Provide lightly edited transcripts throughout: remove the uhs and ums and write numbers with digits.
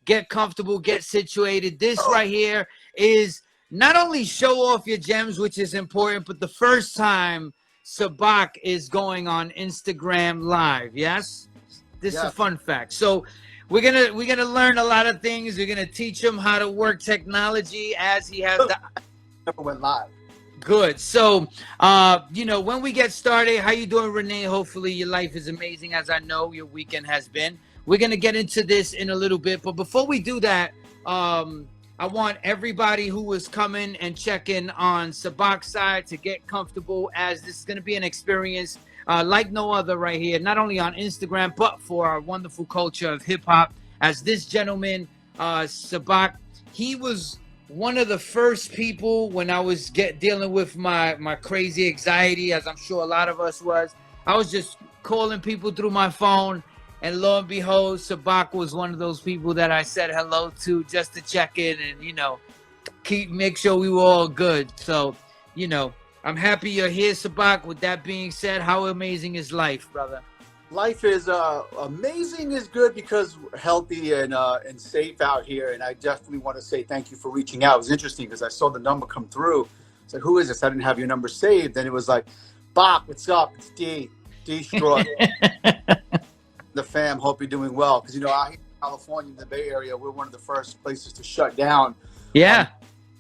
get comfortable, get situated. This right here is not only show off your gems, which is important, but the first time Sabac is going on Instagram Live. Yes, this is a fun fact. So we're gonna learn a lot of things. We're gonna teach him how to work technology as he has the. Never went live. Good. So, you know, when we get started, how you doing, Renee? Hopefully your life is amazing, as I know your weekend has been. We're going to get into this in a little bit. But before we do that, I want everybody who is coming and checking on Sabac's side to get comfortable, as this is going to be an experience like no other right here, not only on Instagram, but for our wonderful culture of hip-hop. As this gentleman, Sabac, he was one of the first people when I was dealing with my crazy anxiety, as I'm sure a lot of us was. I was just calling people through my phone, and lo and behold, Sabac was one of those people that I said hello to just to check in and, you know, make sure we were all good. So, you know, I'm happy you're here, Sabac. With that being said, how amazing is life, brother? Life is amazing is good because we're healthy and safe out here. And I definitely want to say thank you for reaching out. It was interesting because I saw the number come through. It's like, who is this? I didn't have your number saved. And it was like, Bach, what's up? It's D Straw. The fam, hope you're doing well. Because, you know, out here in California, in the Bay Area, we're one of the first places to shut down. Yeah.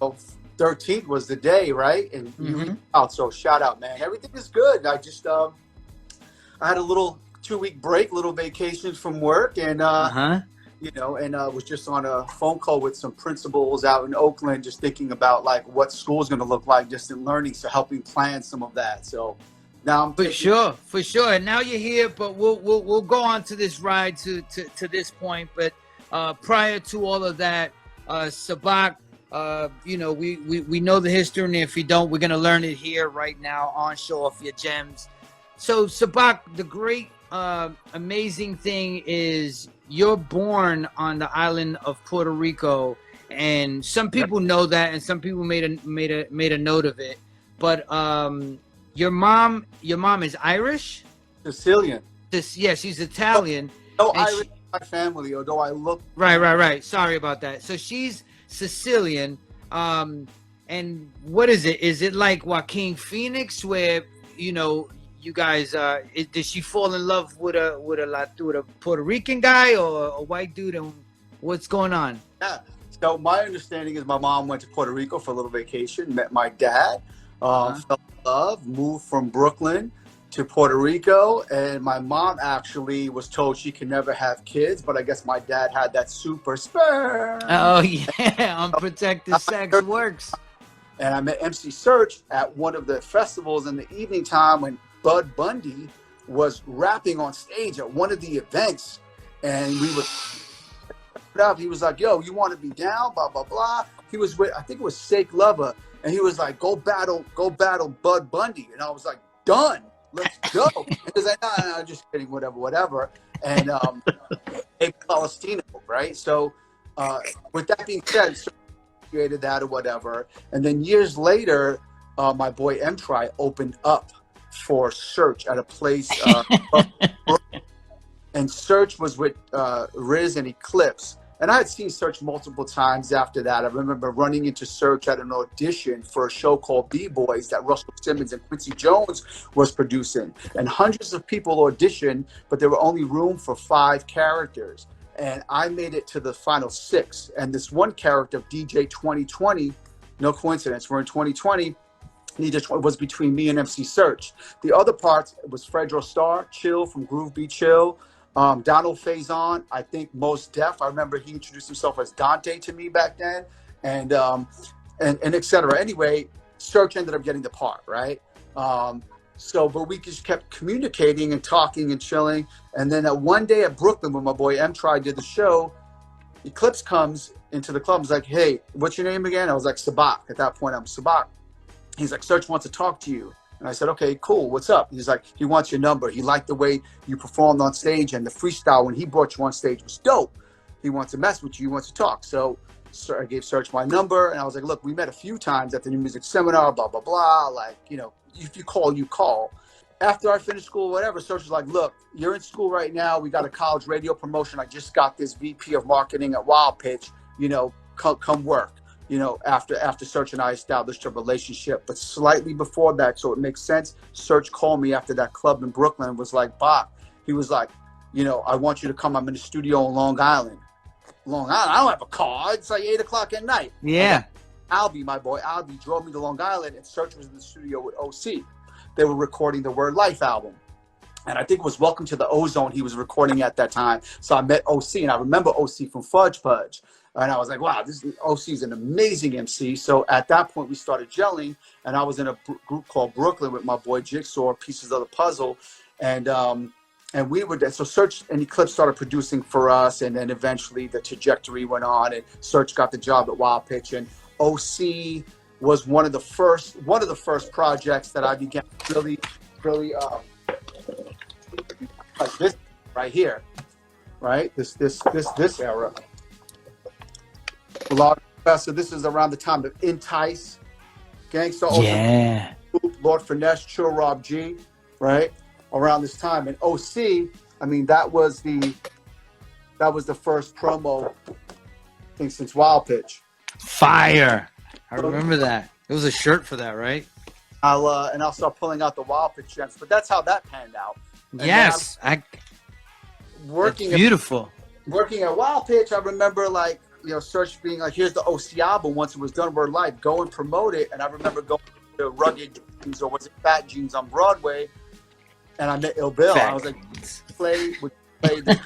13th was the day, right? And you reached out. So shout out, man. Everything is good. I just, I had a little 2-week break, little vacation from work, and you know, and was just on a phone call with some principals out in Oakland, just thinking about like what school's going to look like, distant learning, so helping plan some of that. So now I'm for sure. And now you're here, but we'll go on to this ride to this point. But prior to all of that, Sabac, you know, we know the history, and if you don't, we're going to learn it here right now on Showoff Your Gems. So Sabac, the great amazing thing is you're born on the island of Puerto Rico, and some people know that, and some people made a note of it. But your mom is Irish? Sicilian. Yeah, she's Italian. No Irish in my family, although I look. Right. Sorry about that. So she's Sicilian. And what is it? Is it like Joaquin Phoenix, where, you know, you guys, did she fall in love with a Puerto Rican guy or a white dude, and what's going on? Yeah. So my understanding is my mom went to Puerto Rico for a little vacation, met my dad, fell in love, moved from Brooklyn to Puerto Rico, and my mom actually was told she could never have kids, but I guess my dad had that super sperm. Oh yeah, unprotected sex works. And I met MC Search at one of the festivals in the evening time when Bun B was rapping on stage at one of the events, and we were he was like, yo, you want to be down, blah blah blah. He was with, I think it was Sake Lover, and he was like, go battle Bud Bundy. And I was like, done, let's go. Because no, just kidding, whatever. And Palestino, right? So with that being said, created that or whatever, and then years later, my boy M-Try opened up for Search at a place, and Search was with Riz and Eclipse, and I had seen Search multiple times after that. I remember running into Search at an audition for a show called B-Boys that Russell Simmons and Quincy Jones was producing, and hundreds of people auditioned, but there were only room for 5 characters, and I made it to the final 6. And this one character, DJ 2020, no coincidence, we're in 2020, he just was between me and MC Search. The other parts was Fredro Starr, Chill from Groove Be Chill, Donald Faison, I think Most Def. I remember he introduced himself as Dante to me back then, and et cetera. Anyway, Search ended up getting the part, right? But we just kept communicating and talking and chilling. And then one day at Brooklyn, when my boy M-Try did the show, Eclipse comes into the club. He's like, hey, what's your name again? I was like, Sabac. At that point, I'm Sabac. He's like, Search wants to talk to you. And I said, okay, cool. What's up? He's like, he wants your number. He liked the way you performed on stage, and the freestyle when he brought you on stage was dope. He wants to mess with you. He wants to talk. So I gave Search my number, and I was like, look, we met a few times at the New Music Seminar, blah, blah, blah. Like, you know, if you call, you call. after I finished school, whatever, Search was like, look, you're in school right now. We got a college radio promotion. I just got this VP of marketing at Wild Pitch, you know, come work. You know, after Search and I established a relationship. But slightly before that, so it makes sense, Search called me after that club in Brooklyn and was like, Bob, he was like, you know, I want you to come. I'm in the studio in Long Island. Long Island? I don't have a car. It's like 8 o'clock at night. Yeah. Albie, my boy, Albie drove me to Long Island, and Search was in the studio with OC. They were recording the Word Life album. And I think it was Welcome to the Ozone he was recording at that time. So I met OC, and I remember OC from Fudge Pudge. And I was like, wow, this OC is an amazing MC. So at that point, we started gelling, and I was in a group called Brooklyn with my boy Jigsaw, Pieces of the Puzzle. And we were there. So Search and Eclipse started producing for us, and then eventually the trajectory went on, and Search got the job at Wild Pitch. And OC was one of the first projects that I began really like this right here, right? This era. A lot of, so this is around the time of Entice, Gangsta, Yeah. Lord Finesse, Chill Rob G, right? Around this time. And OC, I mean, that was the first promo thing since Wild Pitch. Fire. I remember that. There was a shirt for that, right? I'll start pulling out the Wild Pitch gems. But that's how that panned out. And yes. Beautiful. Working at Wild Pitch, I remember, like, you know, Search being like, here's the OC album. Once it was done, Word Life, go and promote it. And I remember going to Rugged Jeans, or was it Fat Jeans on Broadway, and I met Ill Bill. I was like, play this.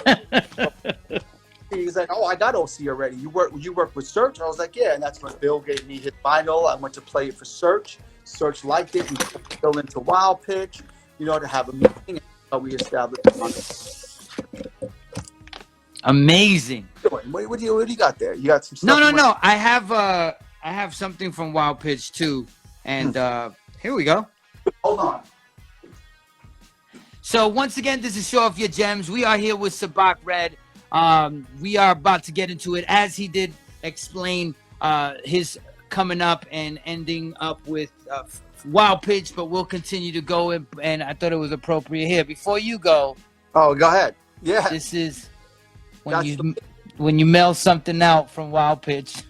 He's like, oh, I got OC already. You work with Search? I was like, yeah. And that's when Bill gave me his vinyl. I went to play it for Search. Search liked it. We put Bill into Wild Pitch, you know, to have a meeting. And we established it. Amazing. What do you got there? You got some stuff? No. I have something from Wild Pitch too, and here we go. Hold on. So once again, this is Showoff Your Gems. We are here with Sabac Red. We are about to get into it, as he did explain his coming up and ending up with Wild Pitch, but we'll continue to go, and I thought it was appropriate here. Before you go. Oh, go ahead. Yeah. This is when you mail something out from Wild Pitch.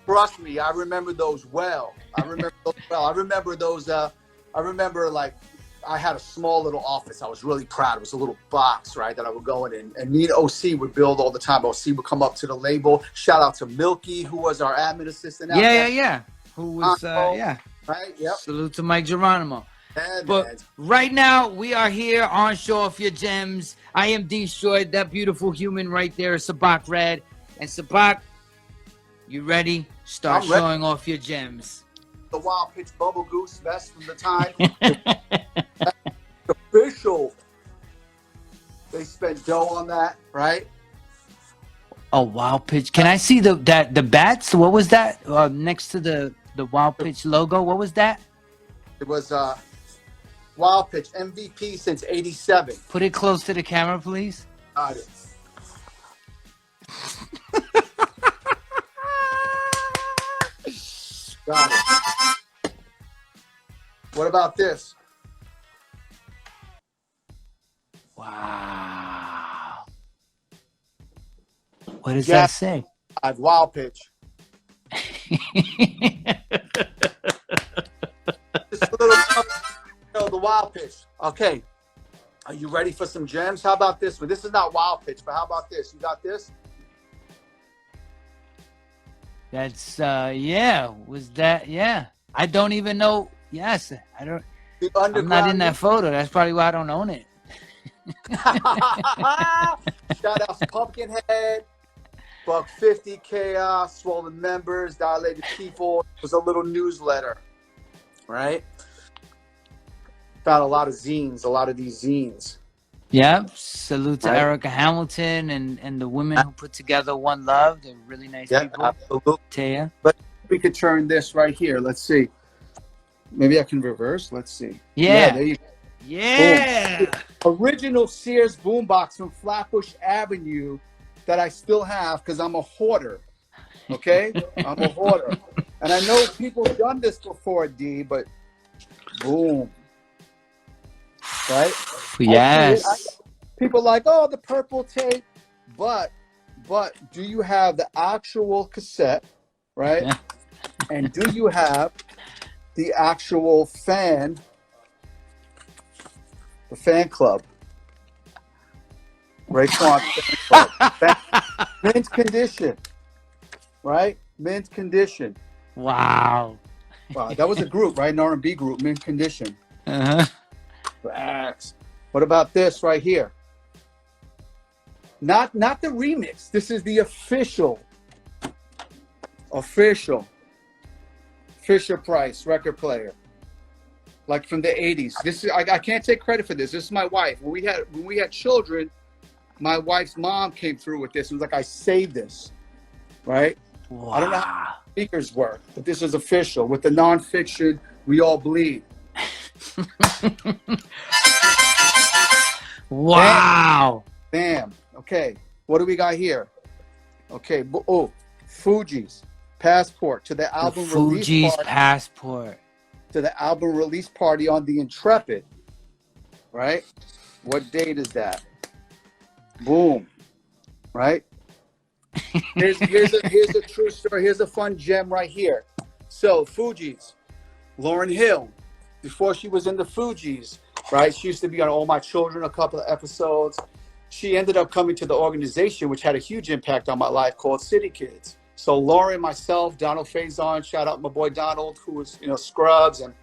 Trust me, I remember those well. I remember those. I remember, like, I had a small little office. I was really proud. It was a little box, right, that I would go in. And me and OC would build all the time. OC would come up to the label. Shout out to Milky, who was our admin assistant. Yeah. Who was, Right, yep. Salute to Mike Geronimo. But right now, we are here on Showoff Your Gems. I am destroyed. That beautiful human right there is Sabac Red. And Sabac, you ready? Start showing off your gems. The Wild Pitch Bubble Goose vest from the time. Official. They spent dough on that, right? Oh, Wild Pitch. Can I see the bats? What was that next to the Wild Pitch logo? What was that? It was Wild Pitch MVP since '87. Put it close to the camera, please. Got it. Got it. What about this? Wow. What does that say? I've Wild Pitch. Just a little, the Wild Pitch. Okay. Are you ready for some gems? How about this one? This is not Wild Pitch, but how about this? You got this? That's was that I don't even know. Yes, I don't. I'm not in that photo. That's probably why I don't own it. Shout out to Pumpkinhead, $150 Chaos, Swollen Members, Dilated People. It was a little newsletter, right? Found a lot of zines, a lot of these zines. Yeah, salute to Erica Hamilton and the women who put together One Love. They're really nice people. Absolutely. Taya. But we could turn this right here. Let's see. Maybe I can reverse. Let's see. Yeah. There you go. Yeah. Boom. Original Sears boombox from Flatbush Avenue that I still have because I'm a hoarder. Okay? I'm a hoarder. And I know people have done this before, D, but boom. right? I see it. Yes. People are like, oh, the purple tape, but do you have the actual cassette, right? And do you have the actual fan, the fan club, Raekwon fan club, mint condition, right? Mint condition. Wow. Wow, that was a group, right? An R&B group, mint condition. Uh-huh. Facts. What about this right here? Not the remix. This is the official Fisher Price record player, like from the 80s. This is I can't take credit for this. This is my wife. When we had children, my wife's mom came through with this. It was like, I saved this, right? Wow. I don't know how speakers work, but this is official. With the Non Phixion, we all bleed. Wow. Damn. Okay. What do we got here? Okay. Oh, Fuji's Passport to the album release Fuji's party. Passport. To the album release party on the Intrepid. Right? What date is that? Boom. Right? Here's a true story. Here's a fun gem right here. So Fuji's, Lauryn Hill, before she was in the Fuji's, right? She used to be on All My Children, a couple of episodes. She ended up coming to the organization, which had a huge impact on my life, called City Kids. So Lauren, myself, Donald Faison, shout out my boy Donald, who was, Scrubs and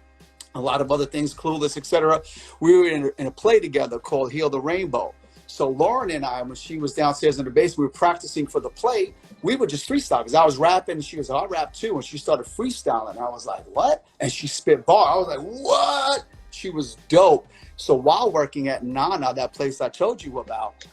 a lot of other things, Clueless, etc. We were in a play together called Heal the Rainbow. So Lauren and I, when she was downstairs in the basement, we were practicing for the play. We would just freestyle because I was rapping and she was, I rap too. And she started freestyling. I was like, what? And she spit bar. I was like, what? She was dope. So while working at Nana, that place I told you about,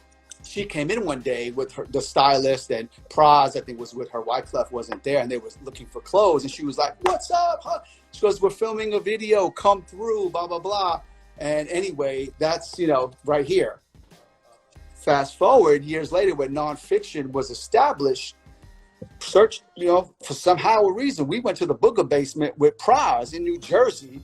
she came in one day with the stylist, and Praz, I think, was with her. Wyclef wasn't there, and they was looking for clothes. And she was like, what's up? Huh? She goes, we're filming a video. Come through, blah, blah, blah. And anyway, that's, right here. Fast forward years later, when Non Phixion was established, for somehow a reason, we went to the Booger basement with Praz in New Jersey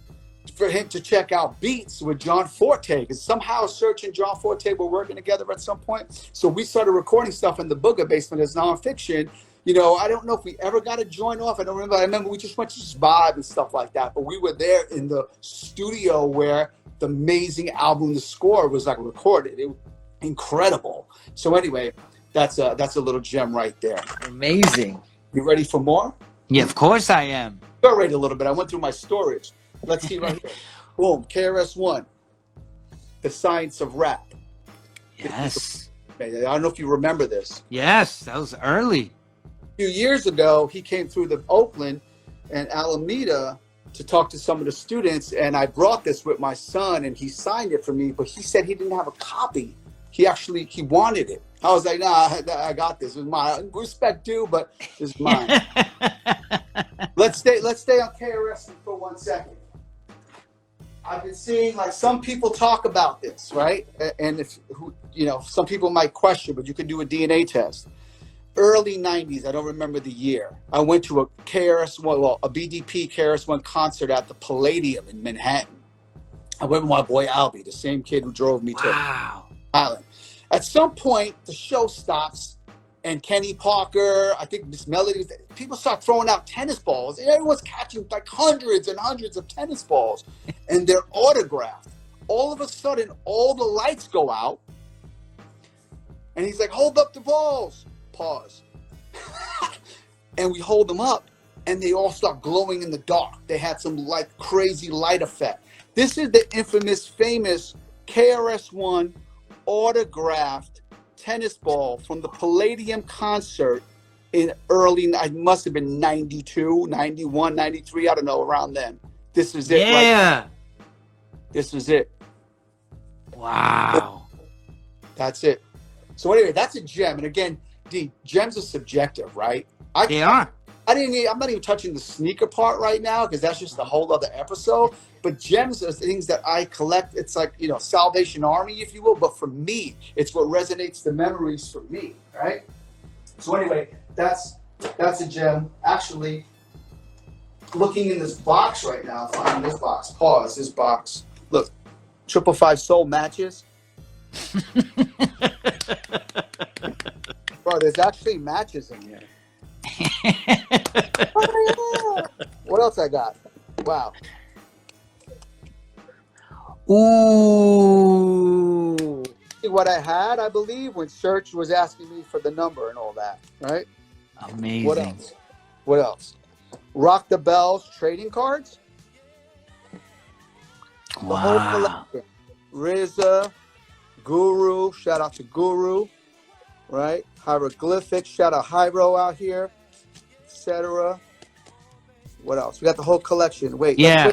for him to check out beats with John Forte, because somehow Search and John Forte were working together at some point. So we started recording stuff in the Booger basement as Non Phixion. I don't know if we ever got a joint off. I don't remember. I remember we just went to just vibe and stuff like that. But we were there in the studio where the amazing album, The Score, was like recorded. It was incredible. So anyway, that's a little gem right there. Amazing. You ready for more? Yeah, of course I am. Already a little bit. I went through my storage. Let's see right here. Boom. KRS-One. The Science of Rap. Yes. I don't know if you remember this. Yes, that was early. A few years ago, he came through the Oakland and Alameda to talk to some of the students, and I brought this with my son, and he signed it for me, but he said he didn't have a copy. He wanted it. I was like, nah, I got this. It's mine. Respect due, but it's mine. Let's stay on KRS for 1 second. I've been seeing some people talk about this, right? And some people might question, but you can do a DNA test. Early 90s, I don't remember the year. I went to a KRS-One, a BDP KRS-One concert at the Palladium in Manhattan. I went with my boy Albie, the same kid who drove me to Island. At some point, the show stops, and Kenny Parker, I think Miss Melody, people start throwing out tennis balls, and everyone's catching hundreds and hundreds of tennis balls, and they're autographed. All of a sudden, all the lights go out, and he's like, hold up the balls. Pause. And we hold them up, and they all start glowing in the dark. They had some crazy light effect. This is the infamous, famous KRS-One autographed tennis ball from the Palladium concert in it must have been 92, 91, 93, I don't know, around then. This is it. Yeah. This is it. Wow. That's it. So anyway, that's a gem. And again, gems are subjective, right? They are. I'm not even touching the sneaker part right now because that's just a whole other episode. But gems are things that I collect. It's like, Salvation Army, if you will. But for me, it's what resonates the memories for me, right? So anyway, that's a gem. Actually, looking in this box right now, finding this box. Pause. This box. Look, 555 Soul matches. Bro, there's actually matches in here. Oh, yeah. What else I got? Wow. Ooh. What I had, I believe, when Search was asking me for the number and all that, right? Amazing. What else? What else? Rock the Bells trading cards. The whole collection. RZA, Guru, shout out to Guru, right? Hieroglyphics, shout out Hyro out here, etc. What else? We got the whole collection. Wait, yeah.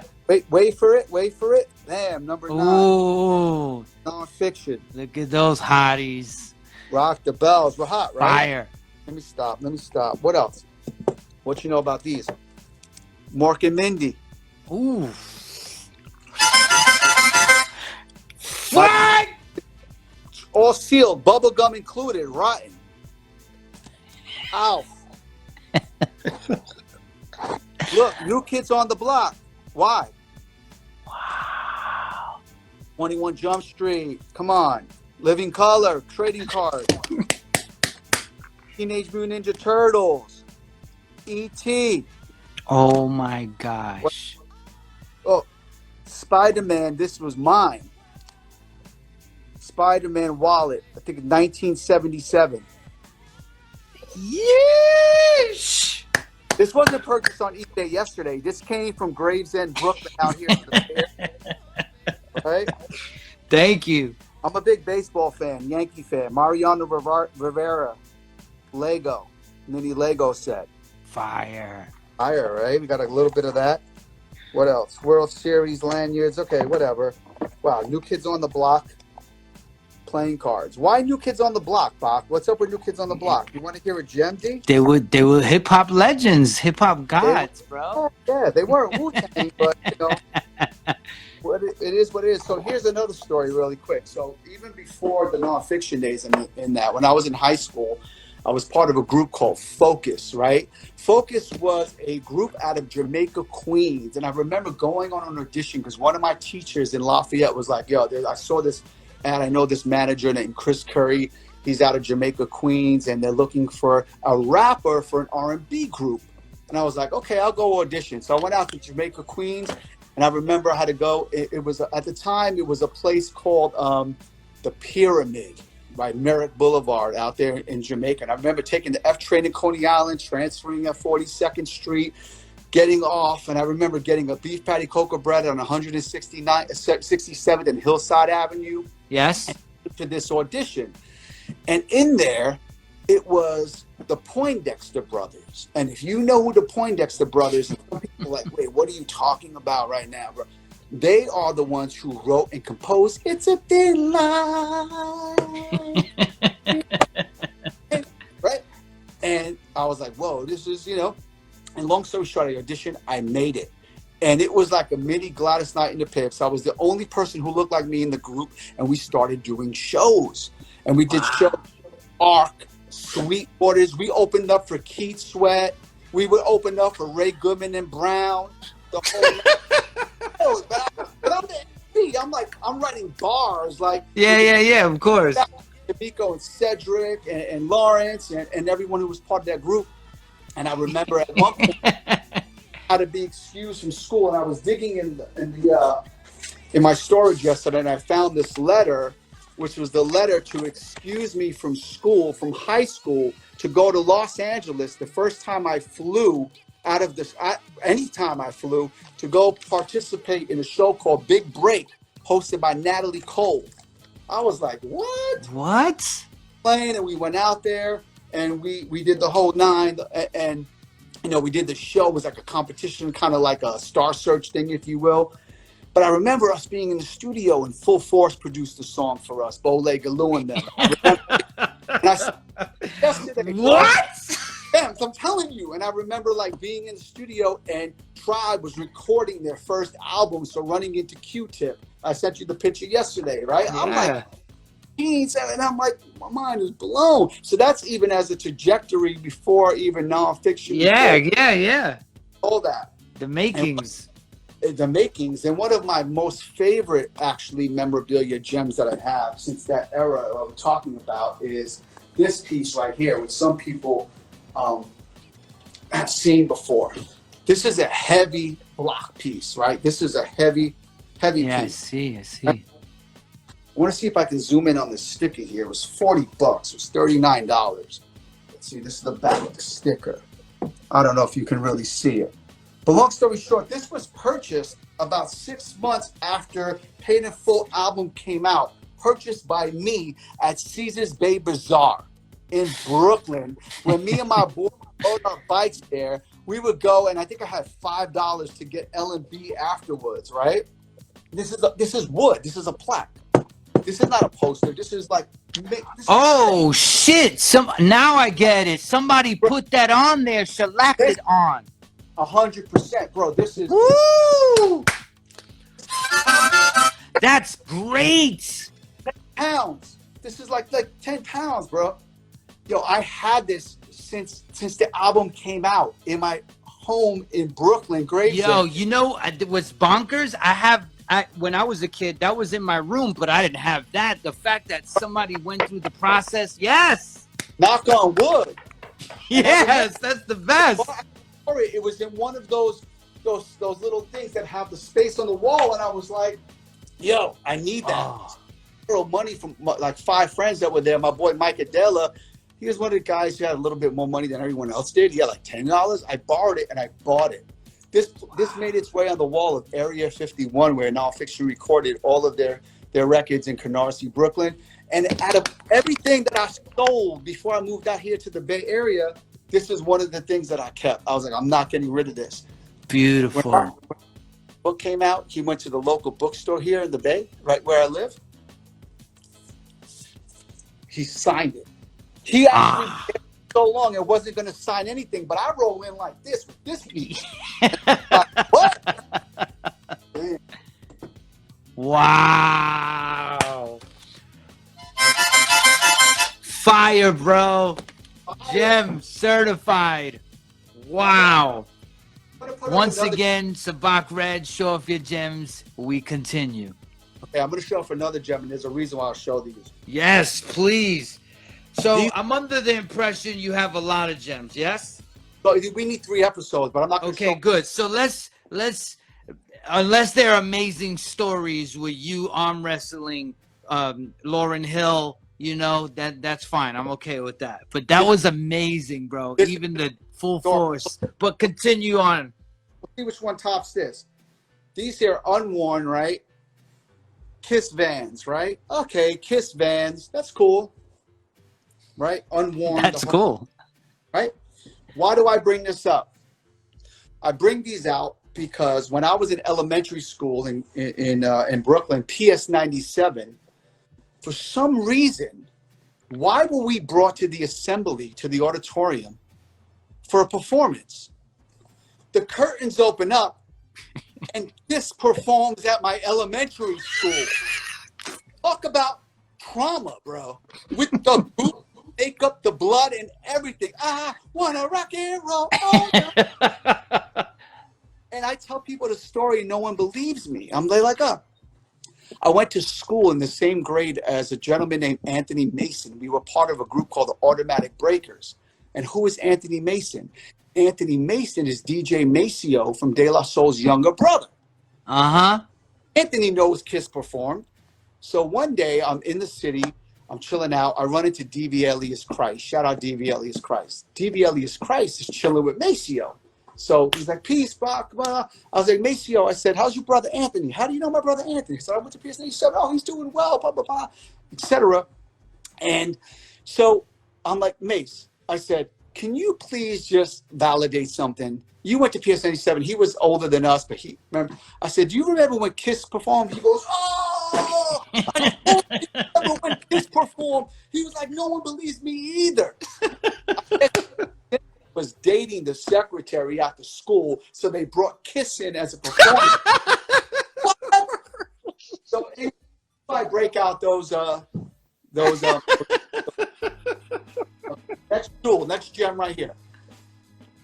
Wait for it. Damn, number 9. Ooh. Non Phixion. Look at those hotties. Rock the Bells. We're hot, right? Fire. Let me stop. What else? What you know about these? Mork and Mindy. Ooh. What? All sealed, bubble gum included, rotten. Ow. Look, New Kids on the Block. Why? Wow. 21 Jump Street. Come on. Living Color, trading cards. Teenage Mutant Ninja Turtles. E.T. Oh my gosh. Oh, Spider-Man, this was mine. Spider-Man wallet, I think 1977. Yeesh. This wasn't purchased on eBay yesterday. This came from Gravesend, Brooklyn, out here. Right? Thank you. I'm a big baseball fan, Yankee fan. Mariano Rivera, Lego, mini Lego set. Fire. Fire, right? We got a little bit of that. What else? World Series lanyards. Okay, whatever. Wow, New Kids on the Block. Playing cards. Why New Kids on the Block, Bach? What's up with New Kids on the Block? You want to hear a gem, D? They were hip hop legends, hip hop gods, bro. Yeah, they weren't Wu-Tang, but you know, it is what it is. So here's another story, really quick. So even before the Non Phixion days, in that, when I was in high school, I was part of a group called Focus, right? Focus was a group out of Jamaica, Queens, and I remember going on an audition because one of my teachers in Lafayette was like, "Yo, I saw this." And I know this manager named Chris Curry. He's out of Jamaica, Queens, and they're looking for a rapper for an R&B group. And I was like, okay, I'll go audition. So I went out to Jamaica, Queens, and I remember how to go. It was, at the time, it was a place called the Pyramid, right? Merritt Boulevard out there in Jamaica. And I remember taking the F train to Coney Island, transferring at 42nd Street, getting off, and I remember getting a beef patty cocoa bread on 67th and Hillside Avenue. Yes. To this audition. And in there, it was the Poindexter brothers. And if you know who the Poindexter brothers, some people are like, wait, what are you talking about right now, bro? They are the ones who wrote and composed It's a Thin Line. Right? And I was like, whoa, this is, you know. And long story short, I auditioned, I made it. And it was like a mini Gladys Knight in the Pips. I was the only person who looked like me in the group, and we started doing shows. And we did shows, Arc, Sweetwaters. We opened up for Keith Sweat. We would open up for Ray Goodman and Brown. The whole but I'm the MC. I'm writing bars. Like Yeah, of course. D'Amico and Cedric and Lawrence and everyone who was part of that group. And I remember at one point, had to be excused from school, and I was digging in my storage yesterday, and I found this letter, which was the letter to excuse me from school, from high school, to go to Los Angeles. The first time I flew out of this, any time I flew, to go participate in a show called Big Break, hosted by Natalie Cole. I was like, what? What? Playing, and we went out there, and we did the whole nine, and you know, we did the show. It was like a competition, kind of like a Star Search thing, if you will. But I remember us being in the studio, and Full Force produced a song for us, Bole Galoo and them. And I said, yesterday, what? Yeah, I'm telling you. And I remember like being in the studio, and Tribe was recording their first album, so running into Q-Tip. I sent you the picture yesterday, right? Yeah. I'm like, and I'm like, my mind is blown. So that's even as a trajectory before even Non Phixion. Yeah. All that. The makings. the makings. And one of my most favorite, actually, memorabilia gems that I have since that era I'm talking about is this piece right here, which some people have seen before. This is a heavy block piece, right? This is a heavy piece. I see. I want to see if I can zoom in on the sticker here. It was $40. It was $39. Let's see, this is the back of the sticker. I don't know if you can really see it. But long story short, this was purchased about 6 months after Paid in Full album came out. Purchased by me at Caesar's Bay Bazaar in Brooklyn. When me and my boy rode our bikes there, we would go, and I think I had $5 to get L&B afterwards, right? This is wood. This is a plaque. This is not a poster. This is like... Oh, shit. Now I get it. Somebody put that on there, shellacked it on. 100%, bro. This is... Woo! That's great. 10 pounds. This is like 10 pounds, bro. Yo, I had this since the album came out in my home in Brooklyn, Gravesend. Yo, you know, it was bonkers. When I was a kid, that was in my room, but I didn't have that. The fact that somebody went through the process, yes. Knock on wood. Yes, that's the best. It was in one of those little things that have the space on the wall, and I was like, yo, I need that. Oh. Borrow money from like 5 friends that were there. My boy Mike Adela, he was one of the guys who had a little bit more money than everyone else did. He had like $10. I borrowed it and I bought it. This made its way on the wall of Area 51, where Non Phixion recorded all of their records in Canarsie, Brooklyn. And out of everything that I sold before I moved out here to the Bay Area, this is one of the things that I kept. I was like, I'm not getting rid of this. Beautiful. When the book came out, he went to the local bookstore here in the Bay, right where I live. He signed it. He actually so long and wasn't going to sign anything, but I roll in like this with this piece. Like, what? Wow. Fire, bro. Gem certified. Wow. Once again, Sabac Red, show off your gems. We continue. Okay, I'm going to show off another gem, and there's a reason why I'll show these. Yes, please. So I'm under the impression you have a lot of gems, yes? So we need 3 episodes, but I'm not going to show. Okay, good. So let's unless there are amazing stories with you arm wrestling Lauryn Hill, you know, that's fine. I'm okay with that. But that was amazing, bro. Even the full force. But continue on. Let's see which one tops this. These here are unworn, right? Kiss Vans, right? Okay, Kiss Vans. That's cool. Right? Unworn. That's cool. Right? Why do I bring this up? I bring these out because when I was in elementary school in Brooklyn, PS 97, for some reason, why were we brought to the assembly, to the auditorium, for a performance? The curtains open up, and Kiss performs at my elementary school. Talk about trauma, bro. With the boot, makeup, the blood, and everything. I wanna rock and roll. Oh, and I tell people the story, and no one believes me. I'm like, oh. I went to school in the same grade as a gentleman named Anthony Mason. We were part of a group called the Automatic Breakers. And who is Anthony Mason? Anthony Mason is DJ Maceo from De La Soul's younger brother. Uh-huh. Anthony knows Kiss performed. So one day I'm in the city, I'm chilling out. I run into DV Elias Christ. Shout out DV Elias Christ. DV Elias Christ is chilling with Maceo. So he's like, peace, blah, blah. I was like, Maceo, I said, how's your brother Anthony? How do you know my brother Anthony? So I went to PS 87. Oh, he's doing well, blah, blah, blah, etc. And so I'm like, Mace, I said, can you please just validate something? You went to PS 97. He was older than us, but he remember. I said, do you remember when Kiss performed? He goes, oh, I remember when Kiss performed. He was like, no one believes me either. Was dating the secretary at the school, so they brought Kiss in as a performer. So if I break out those next jewel, next gem right here.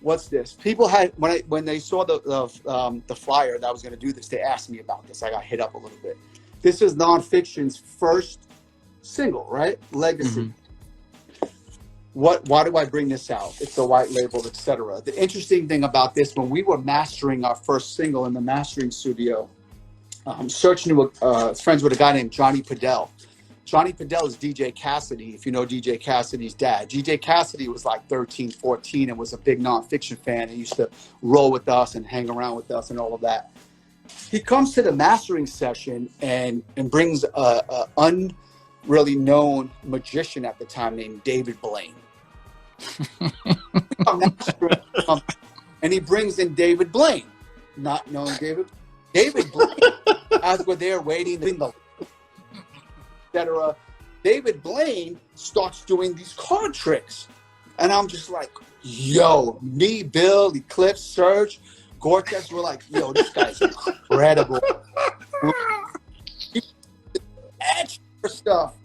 what's this? People had when they saw the flyer that I was going to do this, they asked me about this. I got hit up a little bit. This is Non Phixion's first single, right? Legacy. Why do I bring this out? It's a white label, etc. The interesting thing about this, when we were mastering our first single in the mastering studio, Search knew friends with a guy named Johnny Padell. Johnny Padell is DJ Cassidy, if you know DJ Cassidy's dad. DJ Cassidy was like 13, 14 and was a big Non Phixion fan. He used to roll with us and hang around with us and all of that. He comes to the mastering session and brings a unreally known magician at the time named David Blaine. And he brings in David Blaine, not knowing David Blaine. As we're there waiting in the etc. David Blaine starts doing these card tricks. And I'm just like, yo, me, Bill, Eclipse, Serge, Gore-Tex, we're like, yo, this guy's incredible. Extra stuff.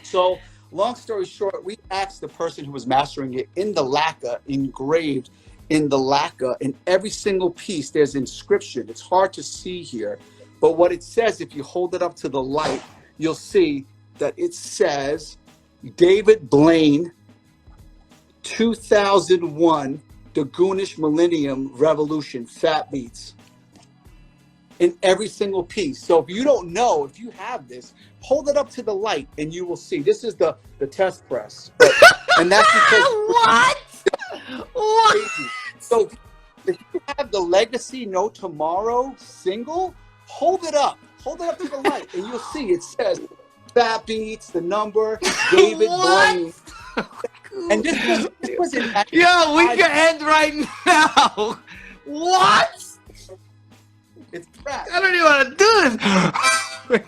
So, long story short, we asked the person who was mastering it in the lacquer, engraved in the lacquer, in every single piece, there's inscription. It's hard to see here. But what it says, if you hold it up to the light, you'll see that it says David Blaine, 2001, The Goonish Millennium Revolution, Fat Beats, in every single piece. So if you don't know, if you have this, hold it up to the light and you will see. This is the test press. And that's because... What? What? So if you have the Legacy No Tomorrow single, hold it up to the light, and you'll see it says Fat Beats, the number, David Blaine. And this was in yo, we can end right now. What? It's crap. I don't even want to do this.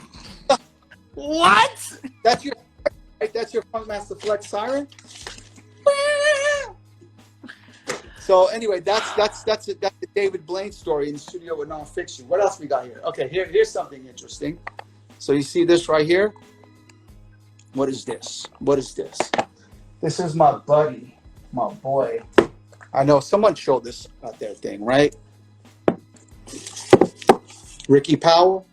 What? That's your Funk Master Flex siren. So anyway, that's the David Blaine story in the studio with Non Phixion. What else we got here? Okay, here's something interesting. So you see this right here? What is this? What is this? This is my buddy, my boy. I know someone showed this out there thing, right? Ricky Powell.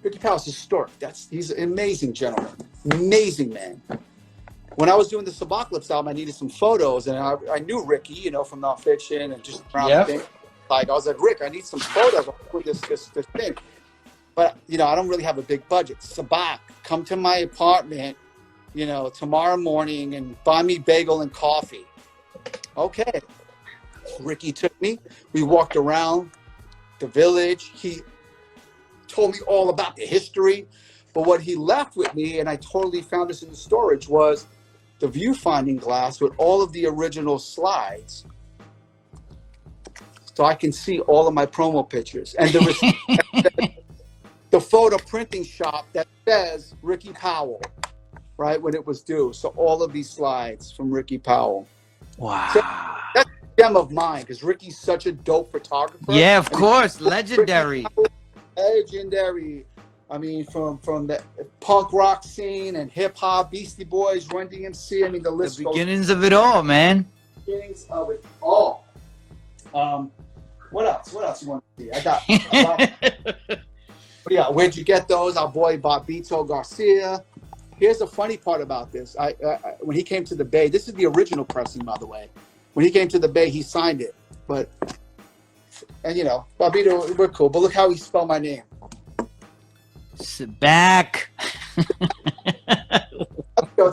Ricky Powell's historic. He's an amazing gentleman, amazing man. When I was doing the Sabac album, I needed some photos, and I knew Ricky, you know, from Non Phixion and just around the thing. Like, I was like, Rick, I need some photos for this thing. But, you know, I don't really have a big budget. Sabac, come to my apartment, you know, tomorrow morning and buy me bagel and coffee. Okay. Ricky took me. We walked around the village. He told me all about the history. But what he left with me, and I totally found this in the storage, was the viewfinding glass with all of the original slides, so I can see all of my promo pictures. And there was the photo printing shop that says Ricky Powell, right, when it was due. So all of these slides from Ricky Powell. Wow. So that's a gem of mine, because Ricky's such a dope photographer. Yeah, of course. Legendary. Legendary. I mean, from the punk rock scene and hip hop, Beastie Boys, Run DMC. I mean, the list The beginnings of it all, man. Beginnings of it all. What else? What else you want to see? I got. Yeah, where'd you get those? Our boy Barbito Garcia. Here's the funny part about this. I when he came to the Bay, this is the original pressing, by the way. When he came to the Bay, he signed it. And you know, Barbito, we're cool. But look how he spelled my name. Sabac. It's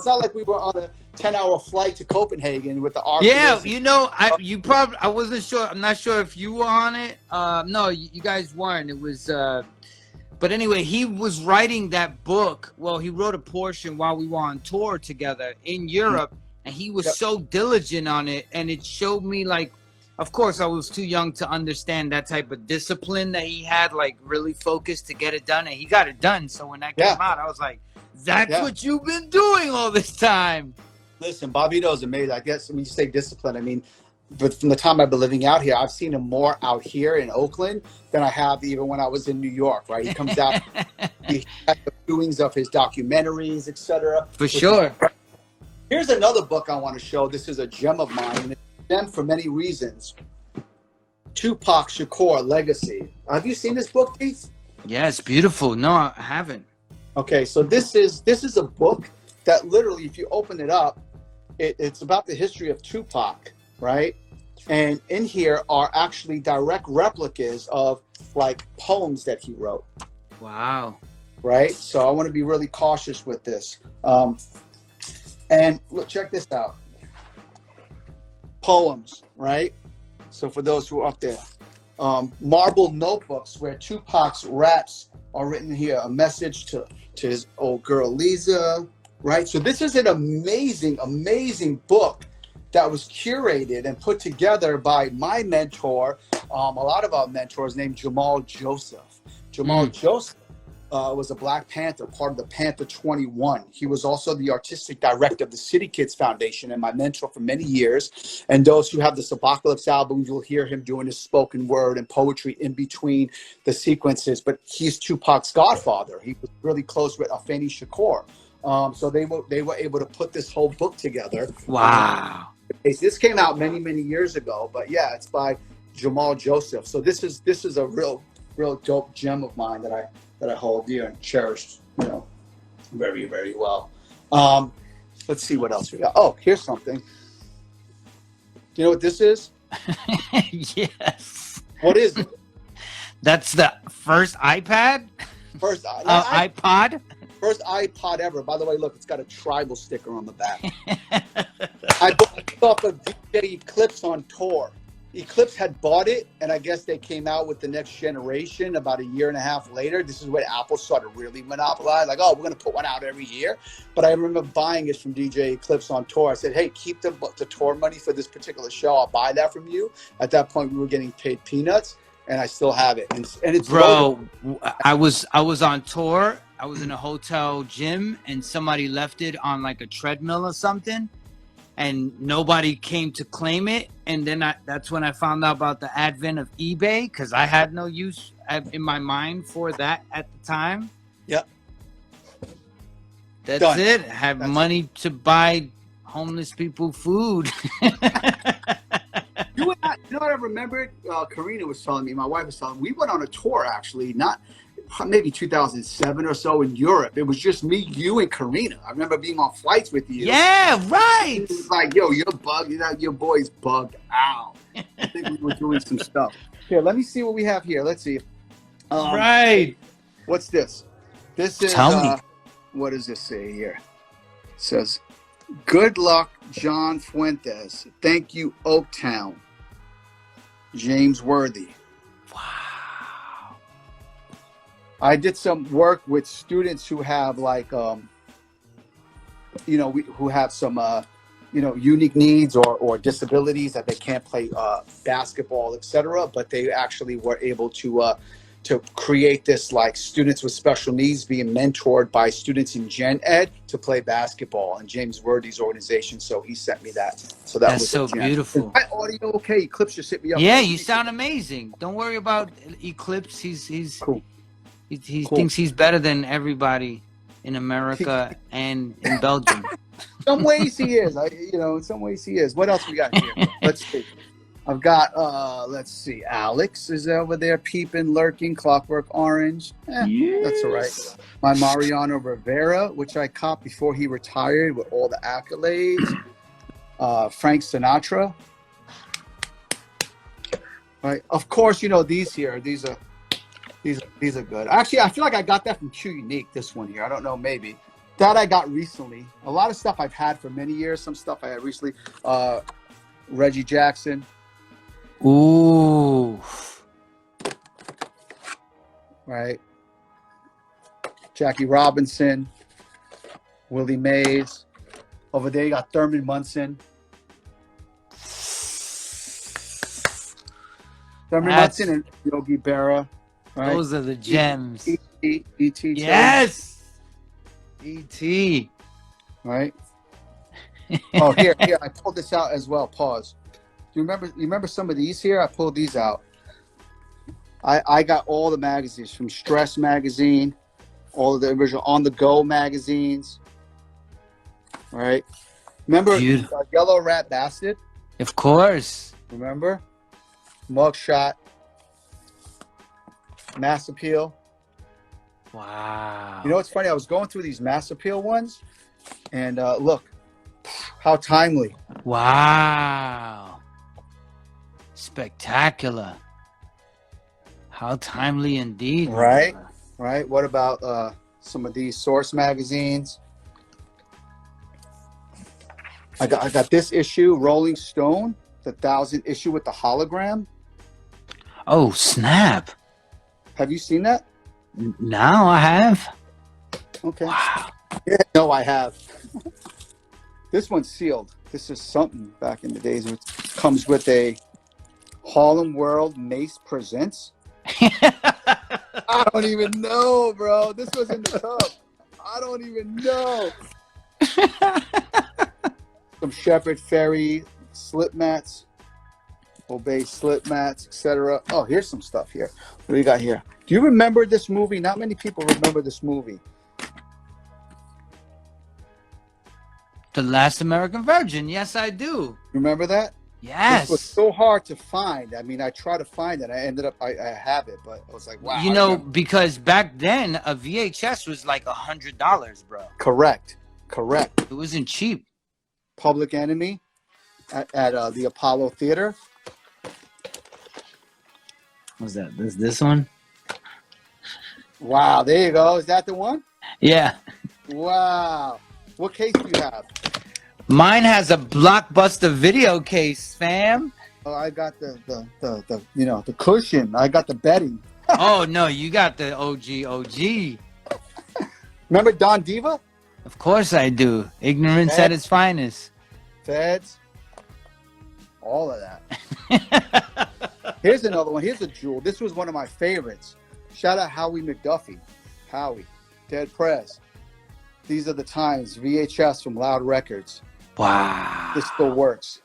not like we were on a 10-hour flight to Copenhagen with the RPS. Yeah, you know, I wasn't sure. I'm not sure if you were on it. No, you guys weren't. It was. But anyway, he was writing that book. Well, he wrote a portion while we were on tour together in Europe, and he was so diligent on it, and it showed me, like, of course, I was too young to understand that type of discipline that he had, like really focused to get it done, and he got it done. So when that came out, I was like, that's what you've been doing all this time. Listen, Bobito is amazing. I guess when you say discipline, I mean, but from the time I've been living out here, I've seen him more out here in Oakland than I have even when I was in New York, right? He comes out, he has the doings of his documentaries, etc. For sure. Here's another book I want to show. This is a gem of mine. gem for many reasons. Tupac Shakur Legacy. Have you seen this book, Keith? Yes, beautiful. No, I haven't. Okay, so this is a book that literally, if you open it up, it's about the history of Tupac, right? And in here are actually direct replicas of like poems that he wrote. Wow. Right? So I want to be really cautious with this. And look, check this out. Poems, right? So for those who are up there, marble notebooks where Tupac's raps are written here, a message to his old girl Lisa, right? So this is an amazing book that was curated and put together by my mentor, a lot of our mentors, named Jamal Joseph. Jamal Joseph was a Black Panther, part of the Panther 21. He was also the artistic director of the City Kids Foundation and my mentor for many years. And those who have the Sabacalypse albums, you'll hear him doing his spoken word and poetry in between the sequences. But he's Tupac's godfather. He was really close with Afeni Shakur. So they were able to put this whole book together. Wow. This came out many years ago, but yeah, it's by Jamal Joseph. So this is a real dope gem of mine that I hold dear and cherish, very well. Let's see what else we got. Oh, here's something. Do you know what this is? Yes. What is it? That's the first iPad? First iPod? First iPod ever. By the way, look, it's got a tribal sticker on the back. I bought it off of DJ Eclipse on tour. Eclipse had bought it, and I guess they came out with the next generation about a year and a half later. This is when Apple started really monopolize. Like, oh, we're going to put one out every year. But I remember buying it from DJ Eclipse on tour. I said, hey, keep the tour money for this particular show. I'll buy that from you. At that point, we were getting paid peanuts, and I still have it. And it's bro. I was on tour. I was in a hotel gym, and somebody left it on like a treadmill or something. And nobody came to claim it. And then that's when I found out about the advent of eBay, because I had no use in my mind for that at the time. Yep. That's Done. it. Have money to buy homeless people food. You know what I remembered? Karina was telling me, my wife was telling me, we went on a tour actually, not maybe 2007 or so in Europe. It was just me, you, and Karina. I remember being on flights with you. Yeah, right. It was like, yo, you're bugged. Your boy's bugged out. I think we were doing some stuff. Here, let me see what we have here. Let's see. Right. What's this? This is, Tell me. What does this say here? It says, good luck, John Fuentes. Thank you, Oaktown. James Worthy. Wow. I did some work with students who have like, who have some, unique needs or disabilities that they can't play basketball, etc. But they actually were able to create this, like, students with special needs being mentored by students in Gen Ed to play basketball, and James Worthy's organization. So he sent me that. So that's so beautiful. Is my audio okay? Eclipse just hit me up. Yeah, you sound amazing. Don't worry about Eclipse. He's cool. He thinks he's better than everybody in America and in Belgium. In some ways he is. In some ways he is. What else we got here? Let's see. I've got, let's see. Alex is over there peeping, lurking, Clockwork Orange. Yes. That's all right. My Mariano Rivera, which I caught before he retired with all the accolades. Frank Sinatra. Right. Of course, these here. These are good. Actually, I feel like I got that from Q Unique, this one here. I don't know, maybe. That I got recently. A lot of stuff I've had for many years. Some stuff I had recently. Reggie Jackson. Ooh. Right. Jackie Robinson. Willie Mays. Over there you got Thurman Munson. Munson and Yogi Berra. Right? Those are the gems. E.T. Yes. E.T. Right. Oh, here. I pulled this out as well. Pause. Do you remember some of these here? I pulled these out. I got all the magazines from Stress magazine, all of the original On the Go magazines. All right. Remember Yellow Rat Bastard? Of course. Remember? Mugshot. Mass Appeal. Wow. You know what's funny? I was going through these Mass Appeal ones, and look, how timely. Wow. Spectacular. How timely indeed. Right? Right? What about some of these Source magazines? I got this issue, Rolling Stone, the 1000 issue with the hologram. Oh, snap. Have you seen that? Now I have. Okay. Wow. Yeah, no, I have. This one's sealed. This is something back in the days. It comes with a Harlem World Mace Presents. I don't even know, bro. This was in the tub. I don't even know. Some Shepherd Ferry slip mats, Obey slip mats, etc. Oh, here's some stuff here. What do we got here? Do you remember this movie? Not many people remember this movie. The Last American Virgin. Yes, I do. Remember that? Yes. This was so hard to find. I mean, I tried to find it. I ended up, I have it, but I was like, wow. You know, because back then a VHS was like $100, bro. Correct. Correct. It wasn't cheap. Public Enemy at the Apollo Theater. Was that this one? Wow, there you go. Is that the one? Yeah. Wow. What case do you have? Mine has a Blockbuster video case, fam. Oh, I got the you know, the cushion. I got the bedding. Oh no, you got the OG. Remember Don Diva? Of course I do. Ignorance at its finest. Feds. All of that. Here's another one. Here's a jewel. This was one of my favorites. Shout out Howie McDuffie. Howie. Dead Prez. These are the times. VHS from Loud Records. Wow. This still works.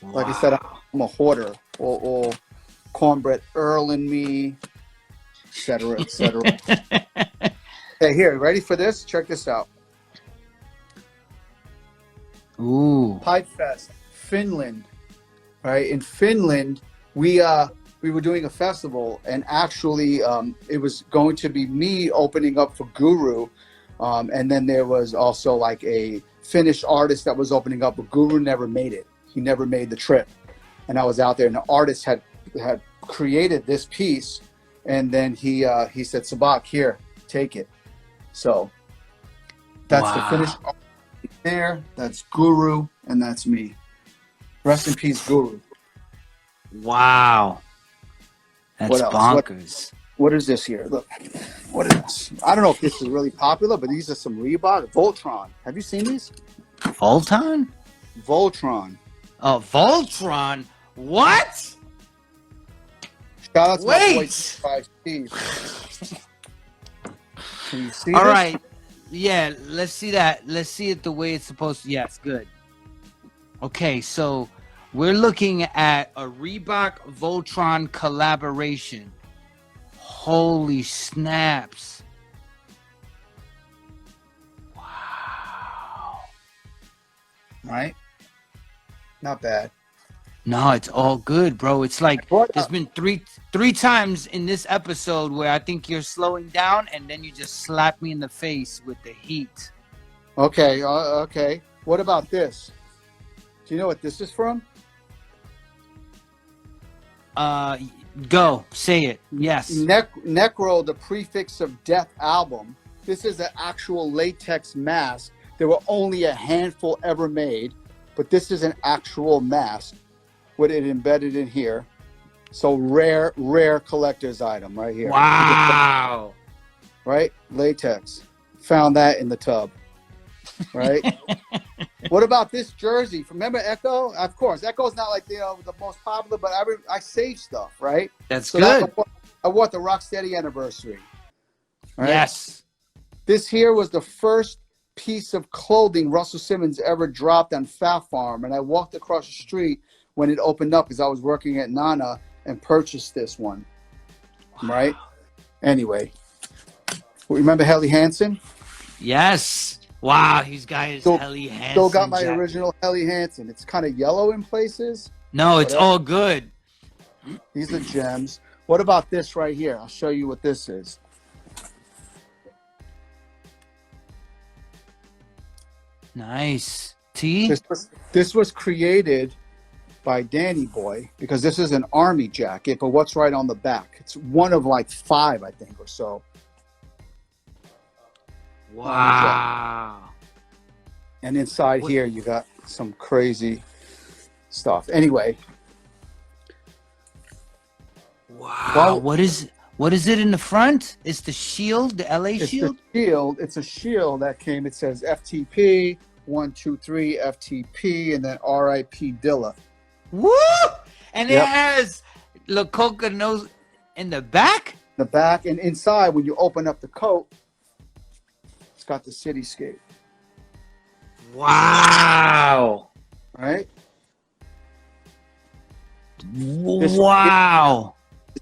Wow. Like I said, I'm a hoarder. Or Cornbread Earl and me, etc., etc. Hey, here, ready for this? Check this out. Ooh. Pipe Fest, Finland. Right? In Finland, we were doing a festival, and actually it was going to be me opening up for Guru, and then there was also like a Finnish artist that was opening up, but Guru never made it. He never made the trip, and I was out there, and the artist had created this piece, and then he said, "Sabac, here, take it." So that's the Finnish artist there. That's Guru, and that's me. Rest in peace, Guru. Wow. That's bonkers. What is this here? Look, what is this? I don't know if this is really popular, but these are some Reebok. Voltron. Have you seen these? Voltron? Voltron. Oh, Voltron? What? Shout out to my boy Steve. Can you see All this? right. Yeah, let's see that. Let's see it the way it's supposed to. Yes, good. Okay, so we're looking at a Reebok Voltron collaboration. Holy snaps. Wow. Right? Not bad. No, it's all good, bro. It's like there's been three times in this episode where I think you're slowing down and then you just slap me in the face with the heat. Okay, okay. What about this? Do you know what this is from? Go say it. Yes. Necro, the Prefix of Death album. This is an actual latex mask. There were only a handful ever made, but this is an actual mask with it embedded in here. So rare collector's item right here. Wow. Right? Latex. Found that in the tub. Right? What about this jersey? Remember Echo? Of course, Echo's not like the most popular, but I save stuff, right? That's good. I wore the Rocksteady anniversary. Right? Yes. This here was the first piece of clothing Russell Simmons ever dropped on Fat Farm, and I walked across the street when it opened up because I was working at Nana and purchased this one. Wow. Right? Anyway, remember Helly Hansen? Yes. Wow, he's got his Helly Hansen. Still got my jacket. original Helly Hansen. It's kind of yellow in places. No, it's all good. These are gems. What about this right here? I'll show you what this is. Nice. T? This was created by Danny Boy because this is an army jacket, but what's right on the back? It's one of like 5, I think, or so. Wow. And inside here, you got some crazy stuff. Anyway. Wow. Well, what is it in the front? It's the shield, the LA shield? The shield. It's a shield that came. It says FTP, 123 FTP, and then RIP Dilla. Woo! And it has La Coca nose in the back? The back and inside, when you open up the coat, it's got the cityscape. Wow. Right? Wow.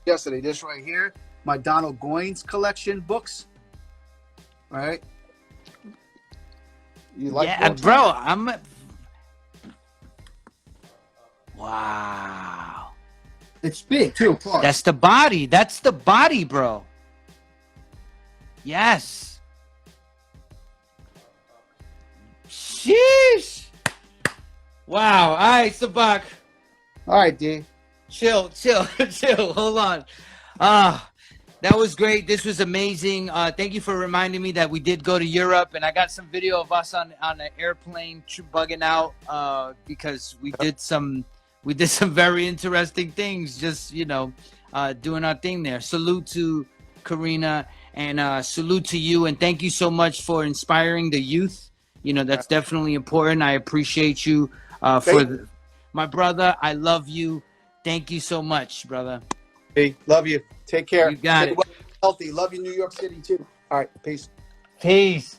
Yesterday, this right here, my Donald Goines collection books. All right. You like books? Bro, wow. It's big too. Plus. That's the body. That's the body, bro. Yes. Sheesh. Wow. All right, Sabac. All right, D. Chill. Hold on. That was great. This was amazing. Thank you for reminding me that we did go to Europe, and I got some video of us on an airplane bugging out because we did some very interesting things. Just doing our thing there. Salute to Karina and salute to you, and thank you so much for inspiring the youth. That's definitely important. I appreciate you my brother. I love you. Thank you so much, brother. Hey, love you. Take care. You got it. Healthy. Love you, New York City, too. All right. Peace. Peace.